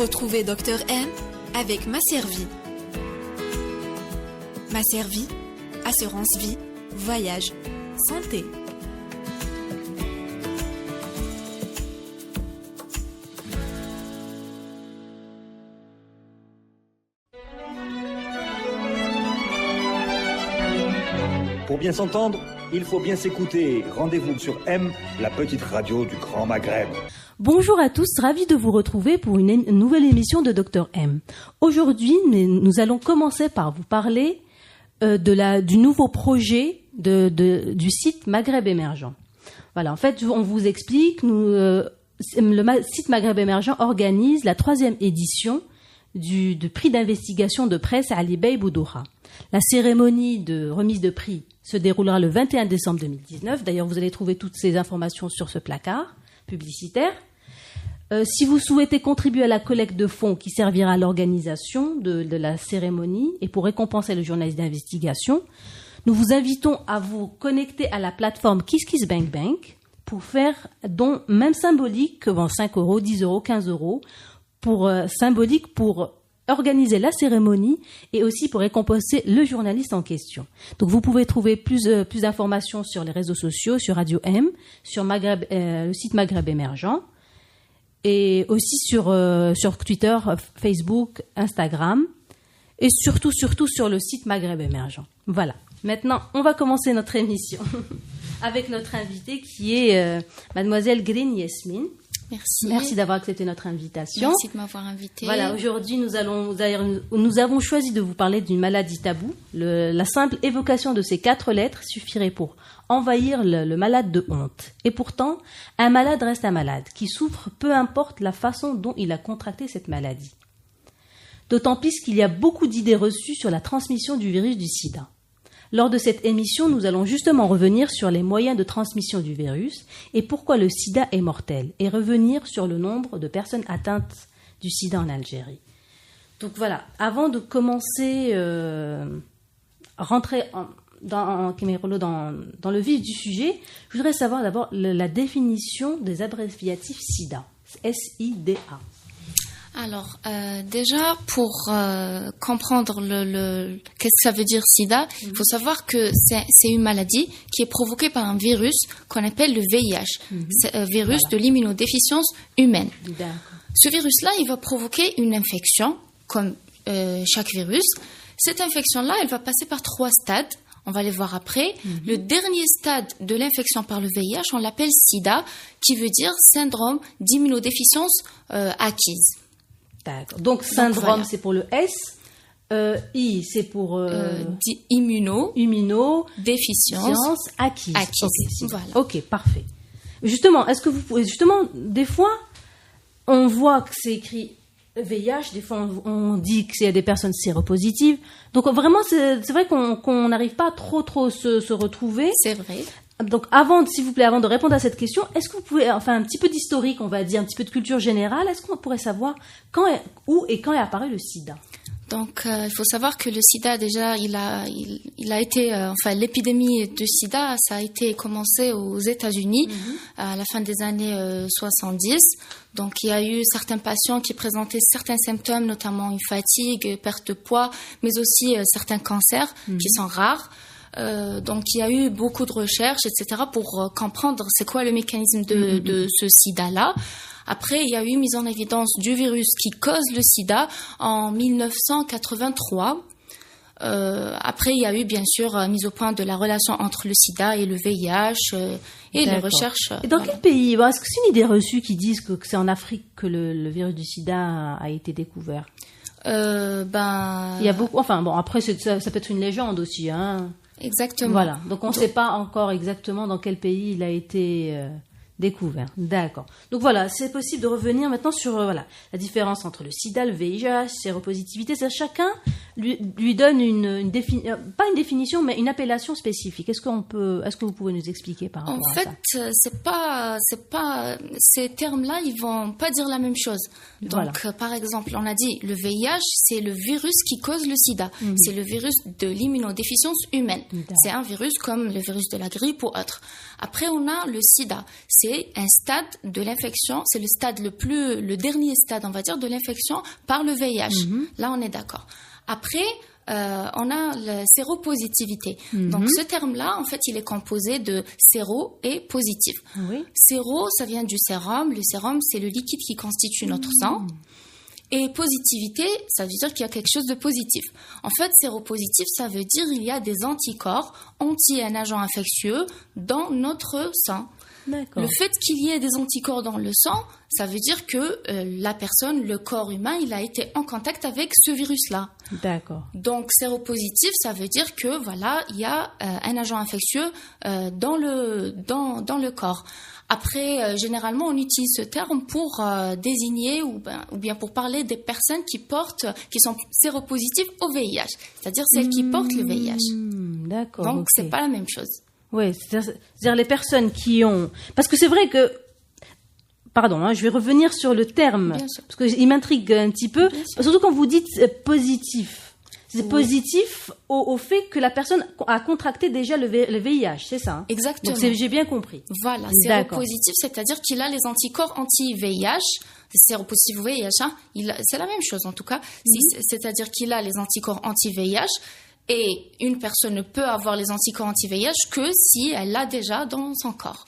Retrouvez Dr M avec Masservie. Masservie, assurance vie, voyage, santé. Pour bien s'entendre, il faut bien s'écouter. Rendez-vous sur M, la petite radio du Grand Maghreb. Bonjour à tous, ravi de vous retrouver pour une nouvelle émission de Dr M. Aujourd'hui, nous allons commencer par vous parler du nouveau projet du site Maghreb Émergent. Voilà, en fait, on vous explique, le site Maghreb Émergent organise la 3e édition du prix d'investigation de presse Ali Bey Boudoura. La cérémonie de remise de prix se déroulera le 21 décembre 2019. D'ailleurs, vous allez trouver toutes ces informations sur ce placard publicitaire. Si vous souhaitez contribuer à la collecte de fonds qui servira à l'organisation de la cérémonie et pour récompenser le journaliste d'investigation, nous vous invitons à vous connecter à la plateforme KissKissBankBank pour faire don même symbolique, 5 euros, 10 euros, 15 euros, symbolique pour organiser la cérémonie et aussi pour récompenser le journaliste en question. Donc vous pouvez trouver plus d'informations sur les réseaux sociaux, sur Radio M, sur le site Maghreb Émergent et aussi sur Twitter, Facebook, Instagram et surtout sur le site Maghreb Émergent. Voilà. Maintenant, on va commencer notre émission avec notre invitée qui est mademoiselle Green Yasmine. Merci d'avoir accepté notre invitation. Merci de m'avoir invitée. Voilà, aujourd'hui, nous avons choisi de vous parler d'une maladie taboue. La simple évocation de ces 4 lettres suffirait pour envahir le malade de honte. Et pourtant, un malade reste un malade, qui souffre peu importe la façon dont il a contracté cette maladie. D'autant plus qu'il y a beaucoup d'idées reçues sur la transmission du virus du sida. Lors de cette émission, nous allons justement revenir sur les moyens de transmission du virus et pourquoi le sida est mortel, et revenir sur le nombre de personnes atteintes du sida en Algérie. Donc voilà, avant de commencer, rentrer dans le vif du sujet, je voudrais savoir d'abord la définition des abréviatifs SIDA, S-I-D-A. Alors, déjà, pour comprendre qu'est-ce que ça veut dire sida, il faut savoir que c'est une maladie qui est provoquée par un virus qu'on appelle le VIH, c'est un virus de l'immunodéficience humaine. D'accord. Ce virus-là, il va provoquer une infection, comme chaque virus. Cette infection-là, elle va passer par 3 stades. On va les voir après. Le dernier stade de l'infection par le VIH, on l'appelle sida, qui veut dire syndrome d'immunodéficience acquise. D'accord. Donc syndrome, voilà. C'est pour le S. I, c'est pour déficience acquise. Okay, voilà. Ok, parfait. Justement, des fois, on voit que c'est écrit VIH, des fois on dit que c'est des personnes séropositives. Donc vraiment, c'est vrai qu'on n'arrive pas trop se retrouver. C'est vrai. Donc s'il vous plaît, avant de répondre à cette question, est-ce que vous pouvez, enfin un petit peu d'historique, on va dire, un petit peu de culture générale, est-ce qu'on pourrait savoir où est apparu le sida ? Donc, il faut savoir que le sida, déjà, il a été, l'épidémie de sida, ça a été commencé aux États-Unis à la fin des années 70. Donc, il y a eu certains patients qui présentaient certains symptômes, notamment une fatigue, perte de poids, mais aussi certains cancers qui sont rares. Donc, il y a eu beaucoup de recherches, etc., pour comprendre c'est quoi le mécanisme de ce sida-là. Après, il y a eu mise en évidence du virus qui cause le sida en 1983. Après, il y a eu bien sûr mise au point de la relation entre le sida et le VIH et les recherches. Et dans quel pays ? Est-ce que c'est une idée reçue qui disent que c'est en Afrique que le virus du sida a été découvert ? Il y a beaucoup. Enfin bon, après ça peut être une légende aussi, hein. Exactement. Voilà. Donc on ne sait pas encore exactement dans quel pays il a été découvert. D'accord. Donc voilà, c'est possible de revenir maintenant sur la différence entre le sida, le VIH, séropositivité. C'est chacun lui donne pas une définition, mais une appellation spécifique. Est-ce que vous pouvez nous expliquer par rapport à ça ? En fait, c'est pas ces termes-là, ils vont pas dire la même chose. Donc, par exemple, on a dit le VIH, c'est le virus qui cause le sida. C'est le virus de l'immunodéficience humaine. C'est un virus comme le virus de la grippe ou autre. Après, on a le sida. C'est c'est un stade de l'infection, c'est le dernier stade, on va dire, de l'infection par le VIH. Là, on est d'accord. Après, on a la séropositivité. Donc, ce terme-là, en fait, il est composé de séro et positif. Oui. Séro, ça vient du sérum. Le sérum, c'est le liquide qui constitue notre sang. Et positivité, ça veut dire qu'il y a quelque chose de positif. En fait, séropositif, ça veut dire qu'il y a des anticorps anti un agent infectieux dans notre sang. D'accord. Le fait qu'il y ait des anticorps dans le sang, ça veut dire que la personne, le corps humain, il a été en contact avec ce virus-là. D'accord. Donc, séropositif, ça veut dire que voilà, il y a un agent infectieux dans le corps. Après, généralement, on utilise ce terme pour désigner ou bien pour parler des personnes qui sont séropositives au VIH, c'est-à-dire celles qui portent le VIH. D'accord. Donc, ok. c'est pas la même chose. Oui, c'est-à-dire les personnes qui ont... Parce que c'est vrai que... Pardon, je vais revenir sur le terme, Bien sûr. parce qu'il m'intrigue un petit peu, Bien sûr. surtout quand vous dites positif. C'est positif au fait que la personne a contracté déjà le VIH, c'est ça, hein? Exactement. Donc j'ai bien compris. Voilà, D'accord. séropositif, c'est-à-dire qu'il a les anticorps anti-VIH. Séropositif au VIH, hein, c'est la même chose en tout cas. C'est-à-dire qu'il a les anticorps anti-VIH. Et une personne ne peut avoir les anticorps anti-VIH que si elle l'a déjà dans son corps.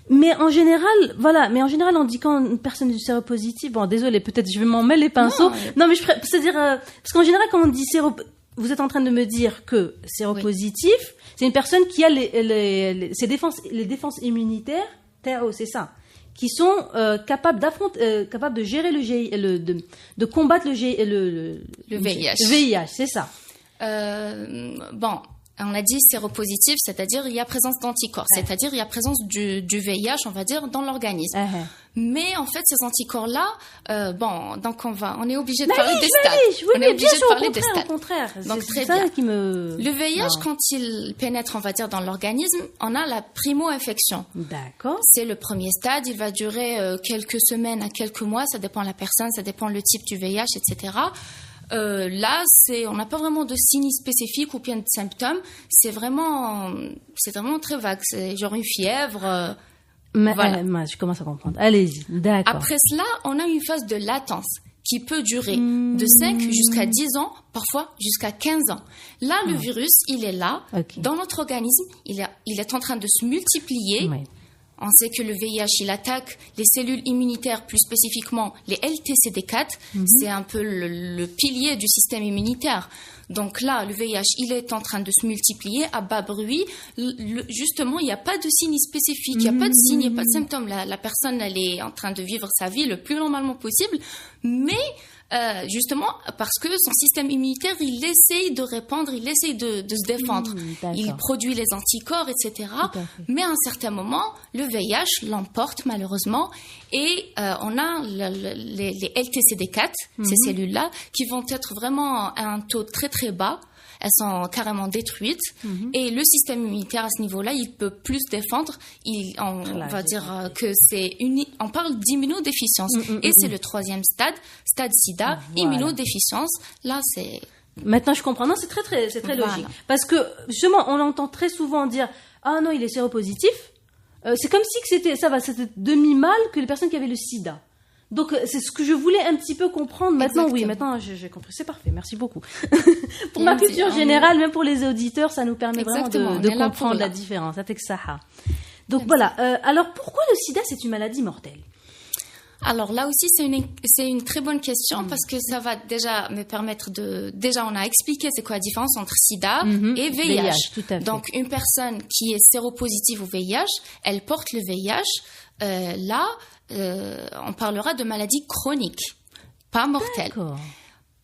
Mais en général, on dit quand une personne est séropositive, bon, désolé, peut-être je vais m'en mêler les pinceaux. Non, mais c'est-à-dire, parce qu'en général, quand on dit vous êtes en train de me dire que séropositif, c'est une personne qui a les défenses immunitaires, c'est ça, qui sont capables de gérer de combattre le VIH. Le VIH, c'est ça. Bon, on a dit séropositif, c'est-à-dire il y a présence d'anticorps, c'est-à-dire il y a présence du VIH, on va dire, dans l'organisme. Mais en fait, ces anticorps-là, donc on est obligé de parler des stades. On est obligé de parler des stades. Au contraire. Donc c'est très ça bien. Qui me... Le VIH, quand il pénètre, on va dire, dans l'organisme, on a la primo-infection. D'accord. C'est le premier stade, il va durer quelques semaines à quelques mois, ça dépend de la personne, ça dépend le type du VIH, etc. Là, on n'a pas vraiment de signes spécifiques ou bien de symptômes. C'est vraiment très vague. C'est genre une fièvre. Voilà. Je commence à comprendre. Allez-y. D'accord. Après cela, on a une phase de latence qui peut durer de 5 jusqu'à 10 ans, parfois jusqu'à 15 ans. Là, le virus, il est là, dans notre organisme. Il est en train de se multiplier. Oui. On sait que le VIH, il attaque les cellules immunitaires, plus spécifiquement les LTCD4. C'est un peu le pilier du système immunitaire. Donc là, le VIH, il est en train de se multiplier à bas bruit. Justement, il n'y a pas de signes spécifiques, il n'y a pas de signes, il n'y a pas de symptômes. La personne, elle est en train de vivre sa vie le plus normalement possible. Mais justement, parce que son système immunitaire, il essaye de répondre, il essaye de se défendre. Il produit les anticorps, etc. Mais à un certain moment, le VIH l'emporte malheureusement et on a les LTCD4, ces cellules-là, qui vont être vraiment à un taux très très bas. Elles sont carrément détruites et le système immunitaire à ce niveau-là, il peut plus défendre. On va dire que on parle d'immunodéficience et c'est le troisième stade SIDA, immunodéficience. Là, c'est... Maintenant, je comprends. Non, c'est très logique. Parce que, justement, on entend très souvent dire « Ah non, il est séropositif ». C'est comme si c'était demi-mal que les personnes qui avaient le sida. Donc, c'est ce que je voulais un petit peu comprendre. Maintenant, Exactement. oui, maintenant, j'ai compris. C'est parfait. Merci beaucoup. Pour ma culture générale, même pour les auditeurs, ça nous permet vraiment de comprendre la différence. Avec ça. Donc, voilà. Alors, pourquoi le sida, c'est une maladie mortelle ? Alors là aussi, c'est une très bonne question parce que ça va déjà me permettre déjà, on a expliqué c'est quoi la différence entre sida et VIH. Tout à fait. Donc, une personne qui est séropositive au VIH, elle porte le VIH. Là, on parlera de maladie chronique, pas mortelle. D'accord.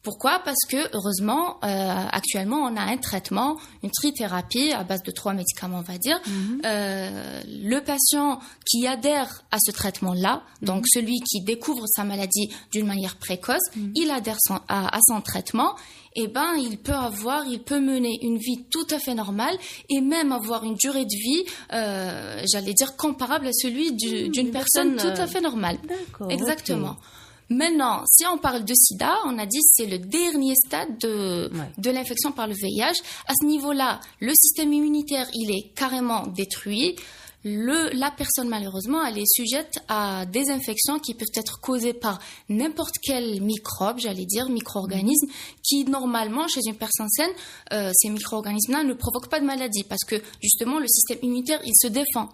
Pourquoi ? Parce que, heureusement, actuellement, on a un traitement, une trithérapie à base de 3 médicaments, on va dire. Le patient qui adhère à ce traitement-là, donc celui qui découvre sa maladie d'une manière précoce, il adhère à son traitement, et il peut mener une vie tout à fait normale et même avoir une durée de vie, j'allais dire, comparable à celui d'une personne tout à fait normale. D'accord. Exactement. Okay. Maintenant, si on parle de sida, on a dit que c'est le dernier stade de l'infection par le VIH. À ce niveau-là, le système immunitaire, il est carrément détruit. la personne, malheureusement, elle est sujette à des infections qui peuvent être causées par n'importe quel microbe, micro-organisme, qui, normalement, chez une personne saine, ces micro-organismes-là ne provoquent pas de maladie parce que, justement, le système immunitaire, il se défend.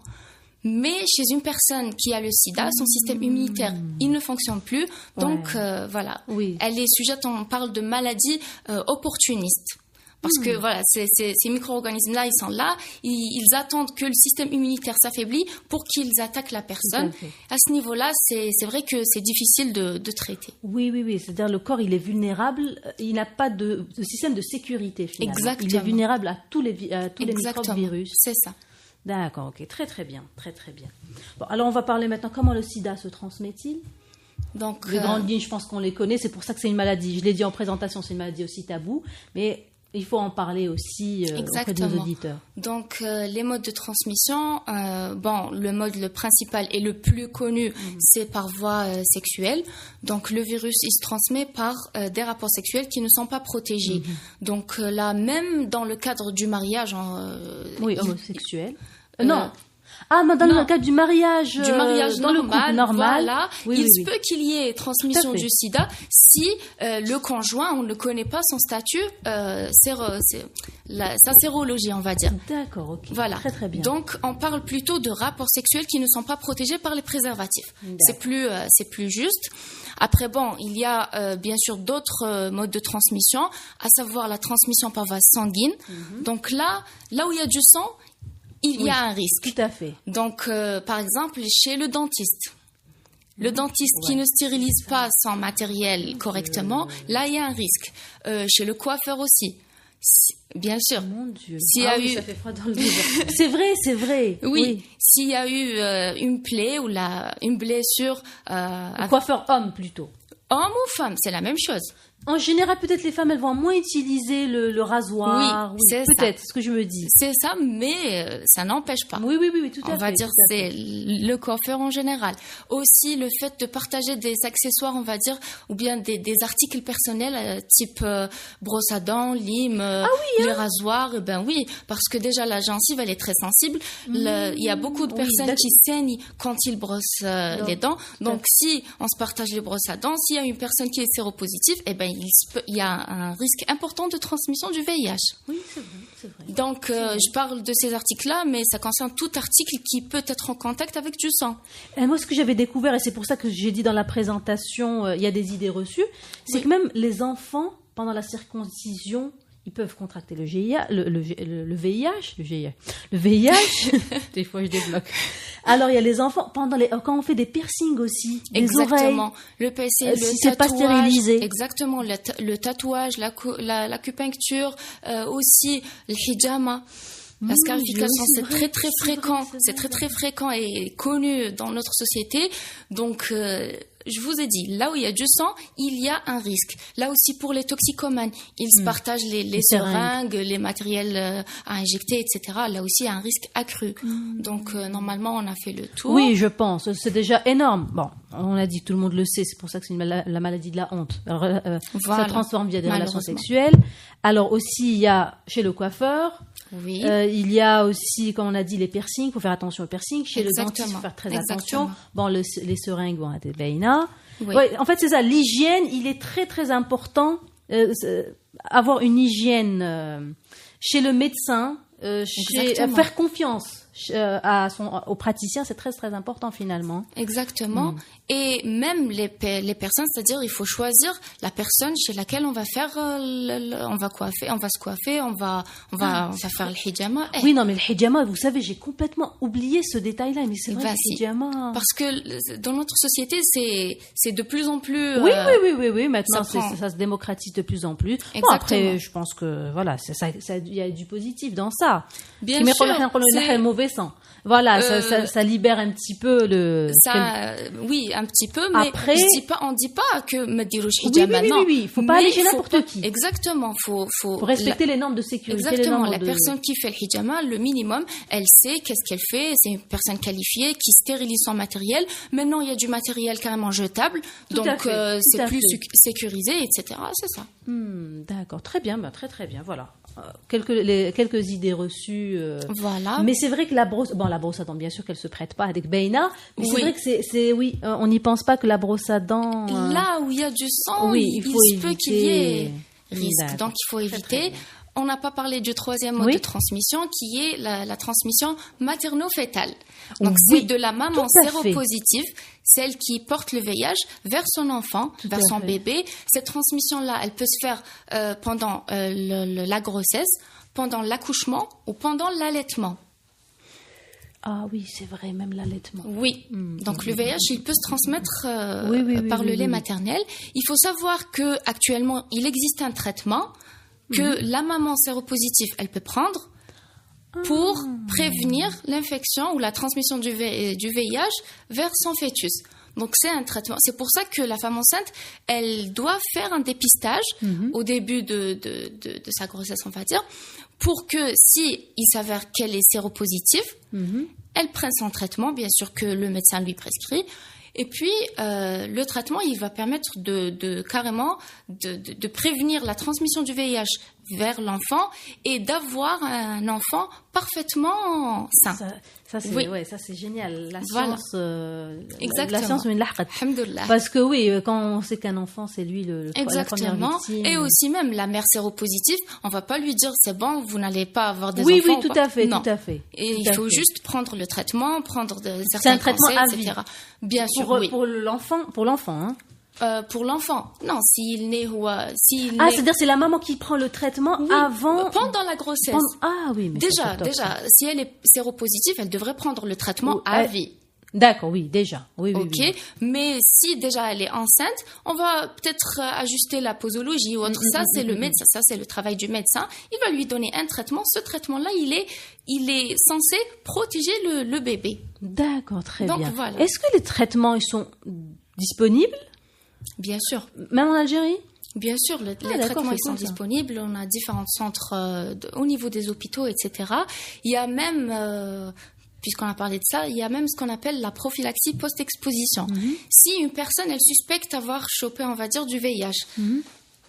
Mais chez une personne qui a le sida, son système immunitaire, il ne fonctionne plus. Donc, voilà. Oui. Elle est sujette, on parle de maladie opportuniste. Parce que voilà, ces micro-organismes-là, ils sont là, ils attendent que le système immunitaire s'affaiblit pour qu'ils attaquent la personne. À ce niveau-là, c'est vrai que c'est difficile de traiter. Oui. C'est-à-dire le corps, il est vulnérable, il n'a pas de système de sécurité finalement. Exactement. Il est vulnérable à tous les microbes, virus. C'est ça. D'accord, ok, très bien. Bon, alors on va parler maintenant comment le sida se transmet-il. Donc, les grandes lignes, je pense qu'on les connaît, c'est pour ça que c'est une maladie. Je l'ai dit en présentation, c'est une maladie aussi taboue, mais il faut en parler aussi auprès de nos auditeurs. Donc, les modes de transmission, le mode le principal et le plus connu, c'est par voie sexuelle. Donc, le virus, il se transmet par des rapports sexuels qui ne sont pas protégés. Donc, là, même dans le cadre du mariage... homosexuel. Non. Mais dans le cadre du mariage dans le couple normal, voilà, il se peut qu'il y ait transmission du sida si le conjoint, on ne connaît pas son statut, sa sérologie, on va dire. D'accord, ok. Voilà. Très bien. Donc, on parle plutôt de rapports sexuels qui ne sont pas protégés par les préservatifs. C'est plus juste. Après, il y a bien sûr d'autres modes de transmission, à savoir la transmission par voie sanguine. Donc là où il y a du sang, il y a un risque. Tout à fait. Donc, par exemple, chez le dentiste. Le dentiste qui ne stérilise pas son matériel correctement, là, il y a un risque. Chez le coiffeur aussi. Bien sûr. Mon Dieu. Ça fait froid dans le visage. C'est vrai. Oui. S'il y a eu une plaie ou une blessure... Un coiffeur homme, plutôt. Homme ou femme, c'est la même chose. En général, peut-être les femmes, elles vont moins utiliser le rasoir. Oui, c'est peut-être, c'est ce que je me dis. C'est ça, mais ça n'empêche pas. Oui, tout à fait. On va dire c'est le coiffeur en général. Aussi, le fait de partager des accessoires, on va dire, ou bien des articles personnels type brosse à dents, lime, les rasoirs. Oui, parce que déjà, la gencive, elle est très sensible. Il y a beaucoup de personnes qui saignent quand ils brossent les dents. Donc, si on se partage les brosses à dents, s'il y a une personne qui est séropositive, il y a un risque important de transmission du VIH. Oui, c'est vrai. Donc, je parle de ces articles-là, mais ça concerne tout article qui peut être en contact avec du sang. Et moi, ce que j'avais découvert, et c'est pour ça que j'ai dit dans la présentation, il y a des idées reçues, c'est que même les enfants, pendant la circoncision, ils peuvent contracter le VIH. Des fois, je débloque. Alors, il y a les enfants, quand on fait des piercings aussi, des oreilles. Le piercing, si c'est pas stérilisé. Exactement, le tatouage, l'acupuncture, aussi le hijama. La scarification, c'est très très fréquent. C'est très très fréquent et connu dans notre société. Donc, je vous ai dit, là où il y a du sang, il y a un risque. Là aussi, pour les toxicomanes, ils se partagent les seringues, les matériels à injecter, etc. Là aussi, il y a un risque accru. Donc, normalement, on a fait le tour. Oui, je pense. C'est déjà énorme. Bon, on a dit que tout le monde le sait. C'est pour ça que c'est la maladie de la honte. Ça transforme via des relations sexuelles. Alors aussi, il y a chez le coiffeur. Oui. Il y a aussi, comme on a dit, les piercings. Il faut faire attention aux piercings. Chez le dentiste, il faut faire très attention. Bon, les seringues vont être baïna. Oui. Ouais, en fait, c'est ça. L'hygiène, il est très, très important. Avoir une hygiène chez le médecin, faire confiance au praticien, c'est très, très important finalement. Exactement. Et même les personnes, c'est-à-dire il faut choisir la personne chez laquelle on va faire, on va se coiffer, on va faire le hijama. Oui, non, mais le hijama, vous savez, j'ai complètement oublié ce détail-là, mais c'est vrai, le hijama. Parce que dans notre société, c'est de plus en plus. Oui. Maintenant, ça se démocratise de plus en plus. Bon, après, je pense que voilà, il y a du positif dans ça. Bien sûr. C'est mauvais sang. Voilà, ça libère un petit peu le. Oui, un petit peu, mais après, on dit pas que Madirouche hijama. Oui, faut pas aller chez n'importe qui. Exactement, faut respecter les normes de sécurité. Exactement, la personne qui fait le hijama, le minimum, elle sait qu'est-ce qu'elle fait. C'est une personne qualifiée qui stérilise son matériel. Maintenant, il y a du matériel carrément jetable, donc c'est plus sécurisé, etc. C'est ça. D'accord, très bien, très très bien. Voilà. Quelques idées reçues. Voilà. Mais c'est vrai que la brosse à dents, bien sûr qu'elle se prête pas avec Beina, mais c'est Oui. vrai que on n'y pense pas que la brosse à dents. Là où il y a du sang, oui, il il faut se peut qu'il y ait risque. D'accord. Donc, il faut éviter. On n'a pas parlé du troisième mode Oui. de transmission, qui est la transmission materno-fétale. Donc, Oui, c'est de la maman tout à fait. séropositive, celle qui porte le VIH, vers son enfant, Tout vers à son fait. bébé. Cette transmission-là, elle peut se faire pendant la grossesse, pendant l'accouchement ou pendant l'allaitement. Ah oui, c'est vrai, même l'allaitement. Oui. Donc le VIH, il peut se transmettre Oui, par le lait oui. maternel. Il faut savoir que actuellement, il existe un traitement que la maman séropositive, elle peut prendre pour prévenir l'infection ou la transmission du VIH vers son fœtus. Donc c'est un traitement. C'est pour ça que la femme enceinte, elle doit faire un dépistage au début de sa grossesse, on va dire, pour que si il s'avère qu'elle est séropositive, elle prenne son traitement, bien sûr que le médecin lui prescrit. Et puis, le traitement, il va permettre carrément de prévenir la transmission du VIH vers l'enfant et d'avoir un enfant parfaitement sain. Ça c'est Oui. ça c'est génial. La Voilà. science, Exactement. la science من لحقت. Alhamdoulilah. Parce que oui, quand on sait qu'un enfant, c'est lui la première Exactement. victime. Et aussi même la mère séropositive, on va pas lui dire c'est bon, vous n'allez pas avoir des Oui, enfants. oui, ou tout pas. à fait, Non. tout à fait. Et Tout il à faut fait. juste prendre le traitement, prendre C'est certains un traitement conseils, à vie. etc. Bien sûr, Pour, oui. pour l'enfant, hein. Pour l'enfant, non, s'il naît Ah, c'est-à-dire c'est la maman qui prend le traitement avant. pendant la grossesse. Ah oui, mais ça, c'est top, ça. Déjà, si elle est séropositive, elle devrait prendre le traitement Ou- à elle- vie. D'accord, oui, déjà. Oui, oui, Ok, oui. mais si déjà elle est enceinte, on va peut-être ajuster la posologie ou autre. Ça, c'est le médecin, ça c'est le travail du médecin. Il va lui donner un traitement. Ce traitement-là, il est censé protéger le bébé. D'accord, très Donc, bien. voilà. Est-ce que les traitements ils sont disponibles, Bien sûr. même en Algérie? Bien sûr, les d'accord, traitements c'est ils sont cool, ça. disponibles. On a différents centres au niveau des hôpitaux, etc. Il y a même, puisqu'on a parlé de ça, il y a même ce qu'on appelle la prophylaxie post-exposition. Si une personne, elle suspecte avoir chopé, on va dire, du VIH,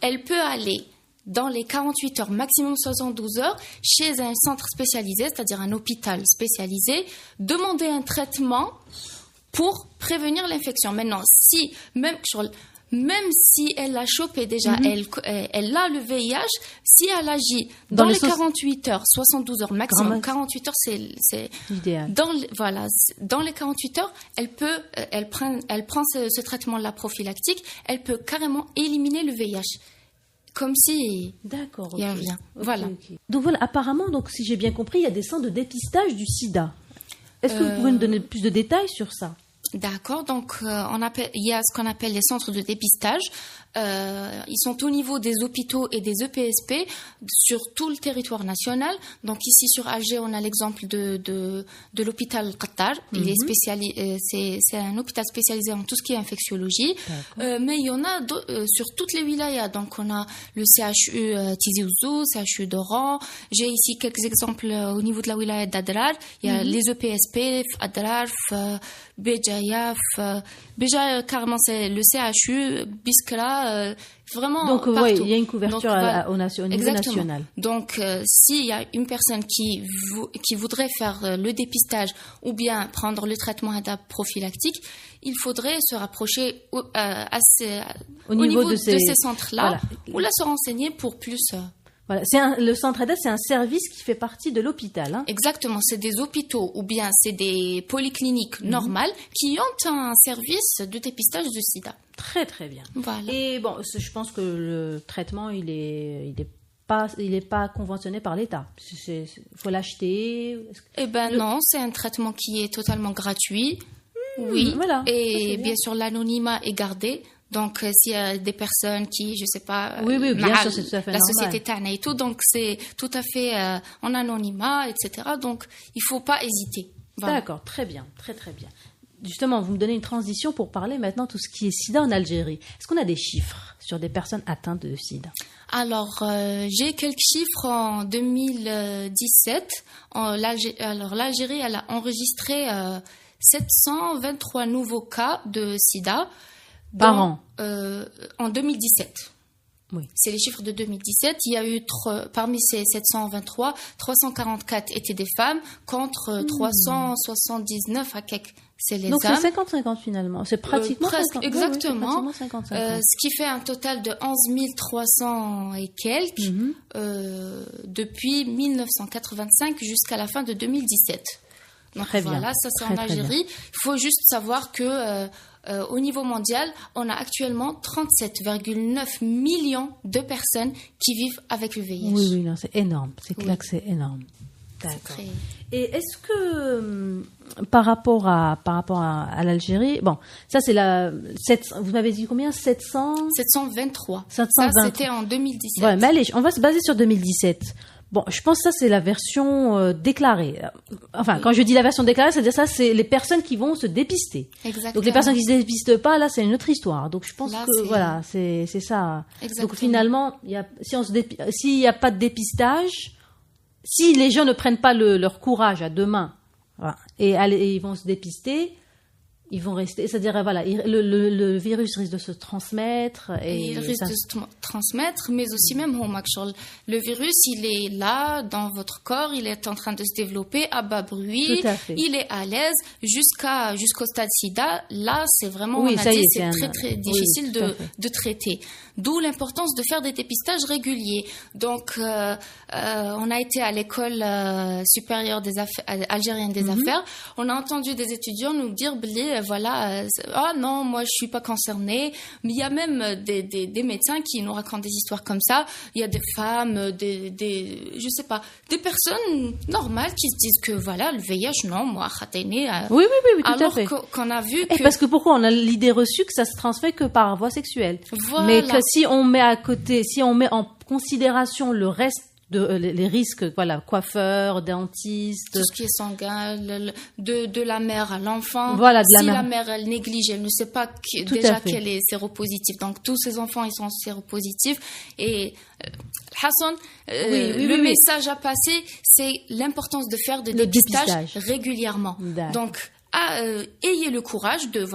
elle peut aller dans les 48 heures, maximum 72 heures, chez un centre spécialisé, c'est-à-dire un hôpital spécialisé, demander un traitement pour prévenir l'infection. Maintenant, même si elle a chopé déjà, elle a le VIH, si elle agit dans les 48 heures, 72 heures maximum, Grand max. 48 heures c'est Idéal. dans les 48 heures, elle prend ce traitement-là prophylactique, elle peut carrément éliminer le VIH. Comme si D'accord. il y a ok. rien. Ok, Voilà. ok. Donc voilà, apparemment, donc si j'ai bien compris, il y a des centres de dépistage du SIDA. Est-ce que vous pouvez nous donner plus de détails sur ça? D'accord, donc il y a ce qu'on appelle les centres de dépistage. Ils sont au niveau des hôpitaux et des EPSP sur tout le territoire national. Donc ici sur Alger, on a l'exemple de l'hôpital Qatar. Il est c'est un hôpital spécialisé en tout ce qui est infectiologie. Mais il y en a sur toutes les wilayas. Donc on a le CHU Tizi Ouzou, CHU d'Oran. J'ai ici quelques exemples au niveau de la wilaya d'Adrar. Il y a les EPSP, Adrar, Béjaïa, déjà carrément c'est le CHU, Biskra, vraiment Donc partout. oui, il y a une couverture Donc, voilà. au niveau Exactement. national. Donc s'il y a une personne qui voudrait faire le dépistage ou bien prendre le traitement ADAP prophylactique, il faudrait se rapprocher au niveau de ces centres-là, voilà. ou là se renseigner pour plus. Voilà, le centre ADA, c'est un service qui fait partie de l'hôpital. Hein. Exactement, c'est des hôpitaux ou bien c'est des polycliniques normales qui ont un service de dépistage du sida. Très très bien. Voilà. Et bon, je pense que le traitement, il est pas conventionné par l'État. Faut l'acheter. Eh ben non, c'est un traitement qui est totalement gratuit. Oui. Voilà. Et bien sûr, l'anonymat est gardé. Donc, s'il y a des personnes qui, je sais pas, oui, bien sûr, c'est tout à fait la normal. société Tana et tout, donc c'est tout à fait en anonymat, etc. Donc, il faut pas hésiter. Voilà. D'accord, très bien, très très bien. Justement, vous me donnez une transition pour parler maintenant de tout ce qui est sida en Algérie. Est-ce qu'on a des chiffres sur des personnes atteintes de sida? Alors, j'ai quelques chiffres en 2017. Alors, l'Algérie, elle a enregistré 723 nouveaux cas de sida. Par an? En 2017. Oui. C'est les chiffres de 2017. Il y a eu, parmi ces 723, 344 étaient des femmes contre 379 à quelques. C'est les Donc hommes. c'est 50-50 finalement. C'est pratiquement presque, 50. exactement. Oui, c'est pratiquement 50-50. Ce qui fait un total de 11 300 et quelques depuis 1985 jusqu'à la fin de 2017. Donc très voilà, bien. ça c'est très, en Algérie. Il faut juste savoir que au niveau mondial, on a actuellement 37,9 millions de personnes qui vivent avec le VIH. Oui, non, c'est énorme. C'est clair Oui. que c'est énorme. D'accord. Très... Et est-ce que par rapport à l'Algérie, bon, ça c'est vous m'avez dit combien 723. 723. Ça c'était en 2017. Ouais, mais allez, on va se baser sur 2017. Bon, je pense que ça c'est la version déclarée. Enfin, quand je dis la version déclarée, c'est-à-dire ça, c'est les personnes qui vont se dépister. Exactement. Donc les personnes qui se dépistent pas, là, c'est une autre histoire. Donc je pense là, que voilà, c'est ça. Exactement. Donc finalement, s'il y a pas de dépistage, si les gens ne prennent pas leur courage à deux mains, voilà, et ils vont se dépister, ils vont rester. C'est-à-dire voilà, le virus risque de se transmettre et il risque de se transmettre, mais aussi même le virus, il est là dans votre corps, il est en train de se développer à bas bruit, il est à l'aise jusqu'au stade SIDA. Là, c'est vraiment oui, on a dit c'est très difficile de traiter. D'où l'importance de faire des dépistages réguliers. Donc, on a été à l'école supérieure algérienne des affaires. On a entendu des étudiants nous dire, voilà, non, moi je suis pas concernée. Mais il y a même des médecins qui nous racontent des histoires comme ça. Il y a des femmes, je sais pas, des personnes normales qui se disent que voilà, le VIH, non, moi, khatayni. Oui, tout à fait. Alors qu'on a vu que... Parce que pourquoi on a l'idée reçue que ça se transmet que par voie sexuelle. Voilà. Mais que si on met en considération le reste les risques, voilà, coiffeurs, dentistes, tout ce qui est sanguin, de la mère à l'enfant. Voilà, la mère elle néglige, elle ne sait pas qu'elle est séropositive. Donc tous ces enfants ils sont séropositifs et Hassan, le message à passer, c'est l'importance de faire des dépistages régulièrement. Donc ayez le courage de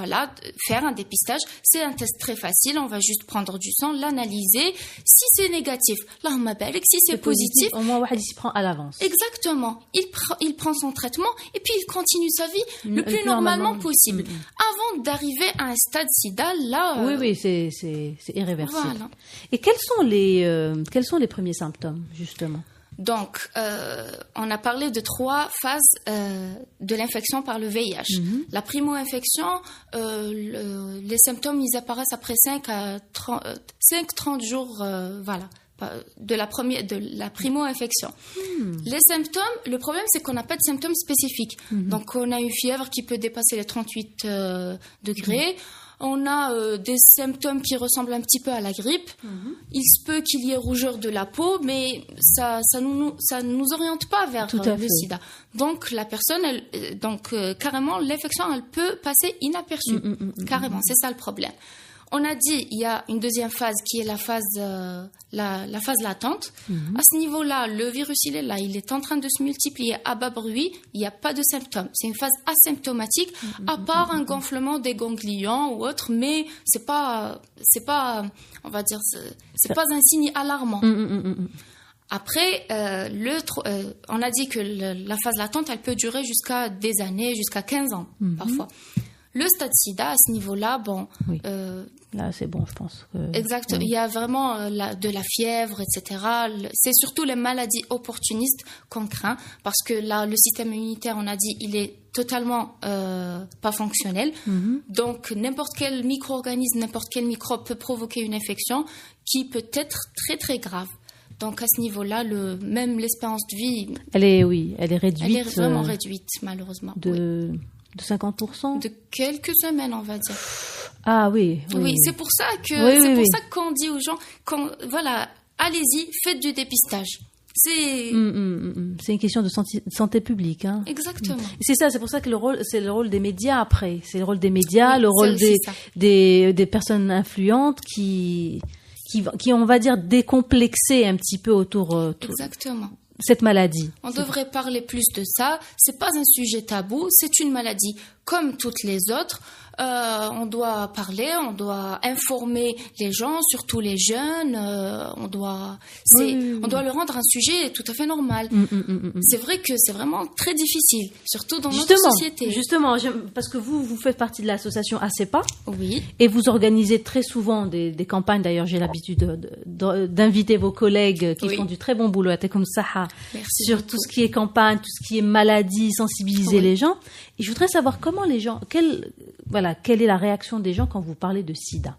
faire un dépistage. C'est un test très facile. On va juste prendre du sang, l'analyser. Si c'est négatif, Allahumma barik. Si c'est positif, au moins il s'y prend à l'avance. Exactement. Il prend son traitement et puis il continue sa vie le plus normalement possible. Avant d'arriver à un stade SIDA, là. Oui, c'est irréversible. Voilà. Et quels sont les premiers symptômes justement? Donc, on a parlé de 3 phases de l'infection par le VIH. La primo-infection, les symptômes, ils apparaissent après 5-30 jours, de la primo-infection. Les symptômes, le problème, c'est qu'on n'a pas de symptômes spécifiques. Donc, on a une fièvre qui peut dépasser les 38 degrés. On a des symptômes qui ressemblent un petit peu à la grippe. Il se peut qu'il y ait rougeur de la peau, mais ça nous oriente pas vers le sida. Donc la personne, carrément, l'infection, elle peut passer inaperçue. Carrément, c'est ça le problème. On a dit il y a une deuxième phase qui est la phase latente. À ce niveau-là, le virus il est là, il est en train de se multiplier à bas bruit. Il n'y a pas de symptômes. C'est une phase asymptomatique, à part un gonflement des ganglions ou autre, mais c'est pas, on va dire, c'est pas un signe alarmant. Après, on a dit que la phase latente, elle peut durer jusqu'à des années, jusqu'à 15 ans parfois. Le stade SIDA, à ce niveau-là, oui. Là, c'est bon, je pense. Exact. Oui. Il y a vraiment de la fièvre, etc. C'est surtout les maladies opportunistes qu'on craint, parce que là, le système immunitaire, on a dit, il est totalement pas fonctionnel. Donc, n'importe quel micro-organisme, n'importe quel microbe peut provoquer une infection qui peut être très, très grave. Donc, à ce niveau-là, même l'espérance de vie... Elle est réduite. Elle est vraiment réduite, malheureusement. De 50%? De quelques semaines, on va dire. Ah oui. Oui, c'est pour ça que ça qu'on dit aux gens, allez-y, faites du dépistage. C'est une question de santé publique. Hein. Exactement. C'est ça, c'est pour ça que c'est le rôle des médias après. C'est le rôle des médias, le rôle des personnes influentes qui, on va dire, décomplexer un petit peu autour. Exactement. Cette maladie. On devrait parler plus de ça. C'est pas un sujet tabou, c'est une maladie comme toutes les autres. On doit parler, on doit informer les gens, surtout les jeunes. On doit le rendre un sujet tout à fait normal. C'est vrai que c'est vraiment très difficile, surtout dans notre société. Justement, parce que vous faites partie de l'association ACEPA. Oui. Et vous organisez très souvent des campagnes. D'ailleurs, j'ai l'habitude d'inviter vos collègues qui font du très bon boulot à Tekoum Saha sur tout ce qui est campagne, tout ce qui est maladie, sensibiliser les gens. Et je voudrais savoir comment les gens, quelle est la réaction des gens quand vous parlez de sida?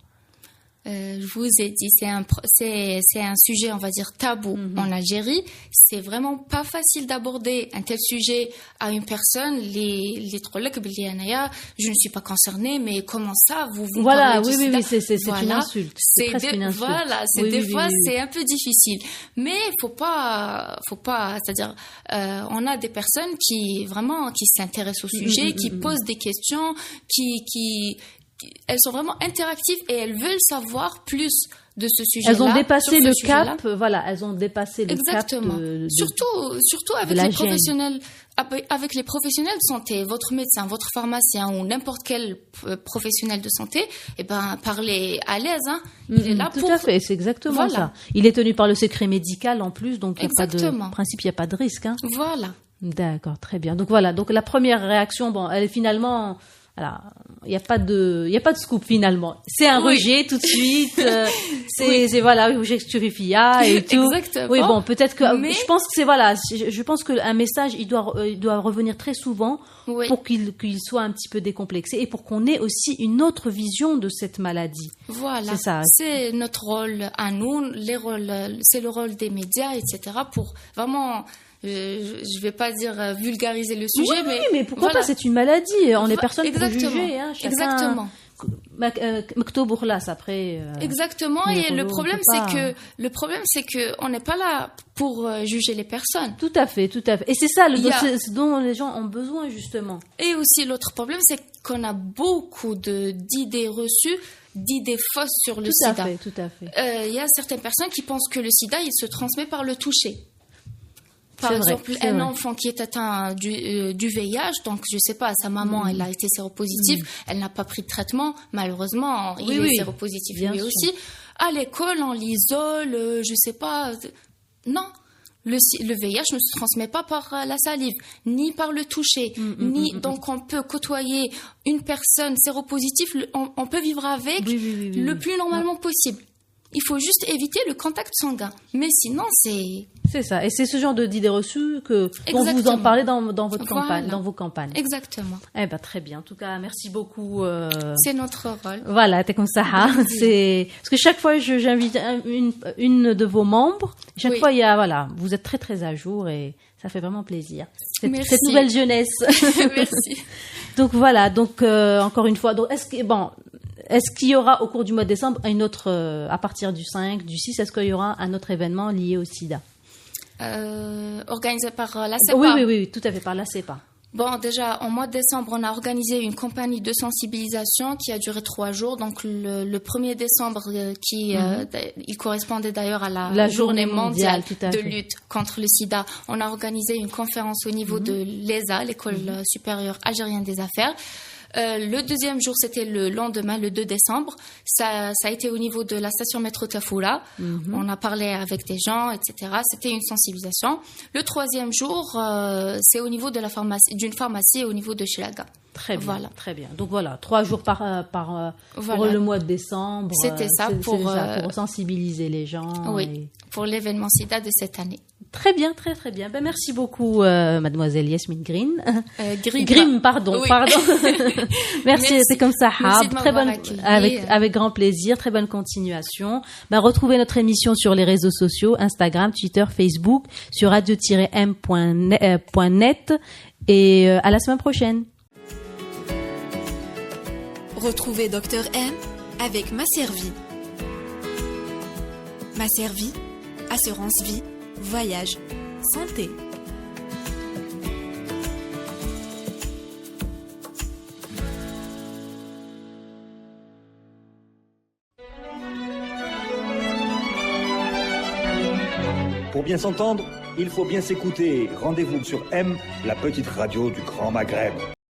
Je vous ai dit, c'est un sujet, on va dire, tabou en Algérie. C'est vraiment pas facile d'aborder un tel sujet à une personne. Les trolls, je ne suis pas concernée, mais comment ça, vous voilà, parlez du sida? c'est une insulte. C'est presque une insulte. Voilà, des fois, c'est un peu difficile. Mais faut pas, c'est-à-dire, on a des personnes qui s'intéressent au sujet, qui posent des questions, elles sont vraiment interactives et elles veulent savoir plus de ce sujet-là. Elles ont dépassé le cap, elles ont dépassé le cap surtout avec les professionnels, avec les professionnels de santé, votre médecin, votre pharmacien ou n'importe quel professionnel de santé, parlez à l'aise, hein. Il est là tout à fait, c'est exactement ça. Il est tenu par le secret médical en plus, donc il n'y a pas de risque, hein. Voilà. D'accord, très bien. Donc voilà, donc la première réaction, elle est finalement... Alors, il n'y a pas de scoop finalement. C'est un rejet tout de suite. C'est voilà, j'exturifia et tout. Exactement. Oui, bon, peut-être que je pense que je pense que un message il doit revenir très souvent pour qu'il soit un petit peu décomplexé et pour qu'on ait aussi une autre vision de cette maladie. Voilà. C'est ça. C'est notre rôle à nous, c'est le rôle des médias, etc. pour vraiment je vais pas dire vulgariser le sujet, mais pourquoi pas, c'est une maladie, on est personne pour juger, hein, exactement. Après exactement, et le problème c'est que on n'est pas là pour juger les personnes. Tout à fait, et c'est ça ce dont les gens ont besoin justement. Et aussi l'autre problème, c'est qu'on a beaucoup d'idées reçues, d'idées fausses sur le sida. Tout à fait. Il y a certaines personnes qui pensent que le sida il se transmet par le toucher. Par exemple, un enfant qui est atteint du VIH, donc je sais pas, sa maman, elle a été séropositive, elle n'a pas pris de traitement, malheureusement, il est séropositif lui aussi. À l'école, on l'isole, je sais pas. Non, le VIH ne se transmet pas par la salive, ni par le toucher, donc on peut côtoyer une personne séropositive, on peut vivre avec le plus normalement possible. Il faut juste éviter le contact sanguin. Mais sinon, c'est ça. Et c'est ce genre d'idées reçues dont vous en parlez dans votre campagne, dans vos campagnes. Exactement. Très bien. En tout cas, merci beaucoup. C'est notre rôle. Voilà, t'es comme ça. Parce que chaque fois, j'invite une de vos membres. Chaque fois, vous êtes très, très à jour et ça fait vraiment plaisir. Cette nouvelle jeunesse. Merci. Donc voilà. Donc, encore une fois, est-ce qu'il y aura au cours du mois de décembre à partir du 5, du 6, est-ce qu'il y aura un autre événement lié au sida organisé par la CEPA? Oui, tout à fait, par la CEPA. Bon, déjà, en mois de décembre, on a organisé une campagne de sensibilisation qui a duré 3 jours. Donc, le 1er décembre, il correspondait d'ailleurs à la journée mondiale de lutte contre le sida. On a organisé une conférence au niveau de l'ESA, l'École supérieure algérienne des affaires. Le deuxième jour, c'était le lendemain, le 2 décembre. Ça a été au niveau de la station métro Tafoula. On a parlé avec des gens, etc. C'était une sensibilisation. Le troisième jour, c'est au niveau de d'une pharmacie au niveau de Chilaga. Très bien, très bien. Donc voilà, 3 jours pour le mois de décembre. C'était ça pour sensibiliser les gens. Oui, pour l'événement SIDA de cette année. Très bien, très très bien. Merci beaucoup, mademoiselle Yasmine Green. Grim, pardon. Merci, c'est comme ça. Très bonne, avec grand plaisir. Très bonne continuation. Retrouvez notre émission sur les réseaux sociaux, Instagram, Twitter, Facebook, sur radio-m.net et à la semaine prochaine. Retrouvez Dr M avec Masservie. Masservie, assurance vie, voyage, santé. Pour bien s'entendre, il faut bien s'écouter. Rendez-vous sur M, la petite radio du Grand Maghreb.